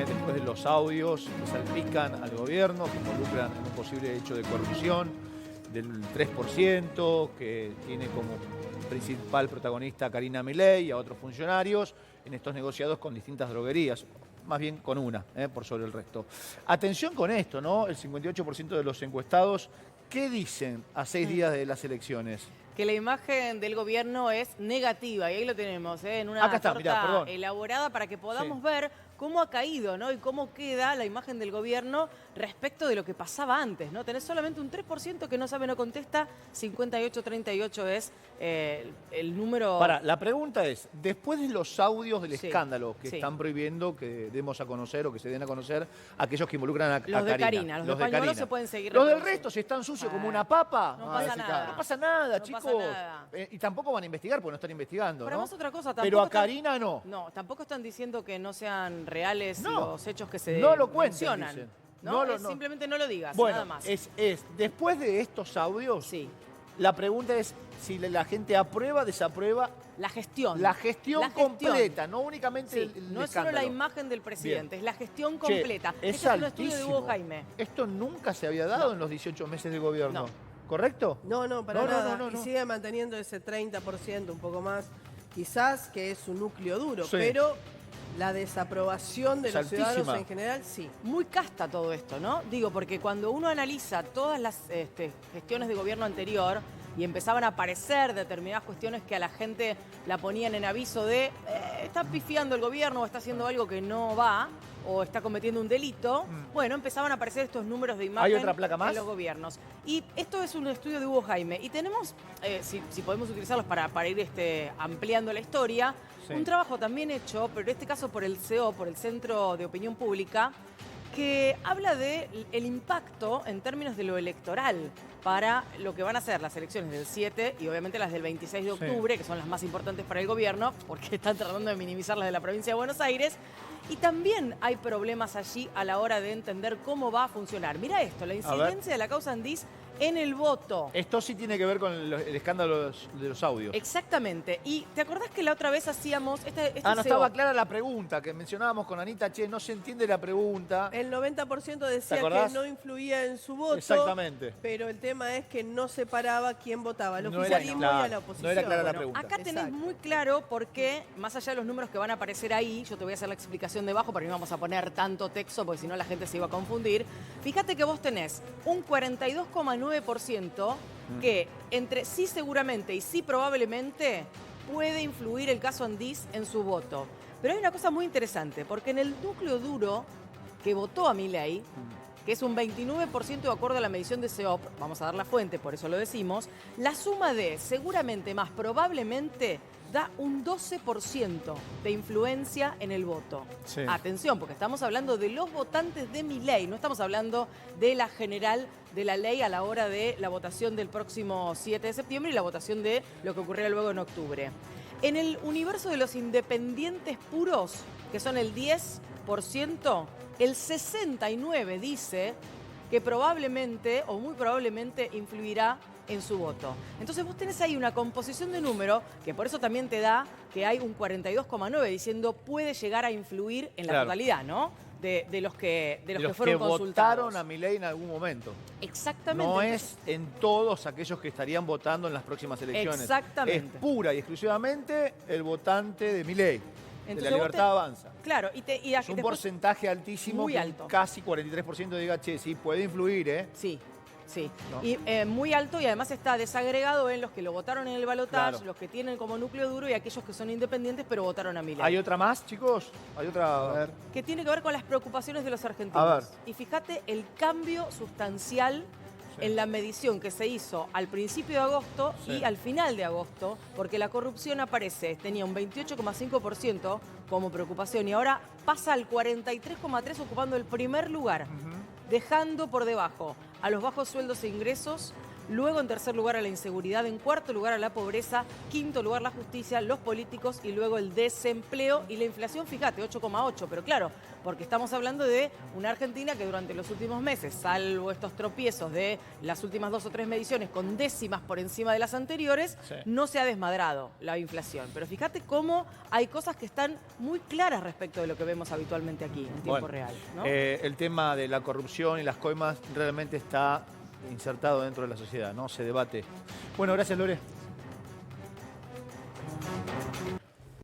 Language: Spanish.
después de los audios que salpican al gobierno, que involucran en un posible hecho de corrupción del 3%, que tiene como principal protagonista a Karina Milei y a otros funcionarios en estos negociados con distintas droguerías, más bien con una, por sobre el resto. Atención con esto, ¿no? El 58% de los encuestados, ¿qué dicen a 6 días de las elecciones? Que la imagen del gobierno es negativa, y ahí lo tenemos, en una Acá está, torta mirá, perdón. elaborada para que podamos ver cómo ha caído, ¿no? Y cómo queda la imagen del gobierno respecto de lo que pasaba antes, ¿no? Tenés solamente un 3% que no sabe, no contesta, 58-38 es el número... La pregunta es, después de los audios del escándalo que sí. están prohibiendo que demos a conocer o que se den a conocer aquellos que involucran a Los de Karina, los de pañuelos se pueden seguir. Los del resto, si están sucios como una papa, no pasa nada. No pasa nada, No chicos. pasa nada. Y tampoco van a investigar porque no están investigando, Pero ¿no? más otra cosa, pero a Karina no. No, tampoco están diciendo que no sean reales los hechos que se no lo cuenten, mencionan. dicen. Simplemente no lo digas, bueno, nada más. Después de estos audios, la pregunta es si la gente aprueba, desaprueba. La gestión. La gestión completa, no únicamente el no es escándalo. solo la imagen del presidente, Bien. es la gestión completa. Es este es un estudio de Hugo Jaime. Esto nunca se había dado en los 18 meses de gobierno. No. ¿Correcto? No, para nada. Y sigue manteniendo ese 30%, un poco más, quizás, que es un núcleo duro, pero la desaprobación de los ciudadanos en general, sí. Muy casta todo esto, ¿no? Digo, porque cuando uno analiza todas las gestiones de gobierno anterior y empezaban a aparecer determinadas cuestiones que a la gente la ponían en aviso de está pifiando el gobierno o está haciendo algo que no va o está cometiendo un delito, bueno, empezaban a aparecer estos números de imagen. ¿Hay otra placa más? En los gobiernos. Y esto es un estudio de Hugo Jaime. Y tenemos, si podemos utilizarlos para ir ampliando la historia, un trabajo también hecho, pero en este caso por el CEO, por el Centro de Opinión Pública, que habla del impacto en términos de lo electoral para lo que van a ser las elecciones del 7 y obviamente las del 26 de octubre, que son las más importantes para el gobierno, porque están tratando de minimizar las de la provincia de Buenos Aires. Y también hay problemas allí a la hora de entender cómo va a funcionar. Mira esto, la incidencia de la causa Andís en el voto. Esto sí tiene que ver con el escándalo de los audios. Exactamente. Y ¿te acordás que la otra vez hacíamos... no estaba clara la pregunta, que mencionábamos con Anita, no se entiende la pregunta. El 90% decía que no influía en su voto. Exactamente. Pero el tema es que no separaba quién votaba, al oficialismo y a la oposición. No era clara la pregunta. Acá tenés muy claro porque, más allá de los números que van a aparecer ahí, yo te voy a hacer la explicación debajo, pero no vamos a poner tanto texto, porque si no la gente se iba a confundir. Fíjate que vos tenés un 42,9% que entre sí seguramente y sí probablemente puede influir el caso Andís en su voto. Pero hay una cosa muy interesante, porque en el núcleo duro que votó a Milei, que es un 29% de acuerdo a la medición de CEOP, vamos a dar la fuente, por eso lo decimos, la suma de seguramente más probablemente da un 12% de influencia en el voto. Atención, porque estamos hablando de los votantes de Milei, no estamos hablando de la general de la ley a la hora de la votación del próximo 7 de septiembre y la votación de lo que ocurrirá luego en octubre. En el universo de los independientes puros, que son el 10%, el 69% dice que probablemente o muy probablemente influirá en su voto. Entonces vos tenés ahí una composición de número que por eso también te da que hay un 42,9 diciendo puede llegar a influir en la totalidad, ¿no? De los que fueron consultados. Votaron a Milei en algún momento. Exactamente. No es en todos aquellos que estarían votando en las próximas elecciones. Exactamente. Es pura y exclusivamente el votante de Milei. Entonces, de la Libertad Avanza. Claro. Es un porcentaje altísimo, muy alto. Casi 43% diga, sí, puede influir, ¿eh? Sí. ¿No? Y muy alto y además está desagregado en los que lo votaron en el balotaje, los que tienen como núcleo duro y aquellos que son independientes pero votaron a Milei. ¿Hay otra más, chicos? Hay otra, a ver. Que tiene que ver con las preocupaciones de los argentinos. A ver. Y fíjate el cambio sustancial en la medición que se hizo al principio de agosto y al final de agosto, porque la corrupción aparece, tenía un 28,5% como preocupación y ahora pasa al 43,3% ocupando el primer lugar. Dejando por debajo a los bajos sueldos e ingresos, luego en tercer lugar a la inseguridad, en cuarto lugar a la pobreza, quinto lugar la justicia, los políticos y luego el desempleo y la inflación, fíjate, 8,8, pero claro, porque estamos hablando de una Argentina que durante los últimos meses, salvo estos tropiezos de las últimas 2 o 3 mediciones con décimas por encima de las anteriores, sí, no se ha desmadrado la inflación. Pero fíjate cómo hay cosas que están muy claras respecto de lo que vemos habitualmente aquí en tiempo real, ¿no? El tema de la corrupción y las coimas realmente está insertado dentro de la sociedad, ¿no? Se debate. Bueno, gracias, Lore.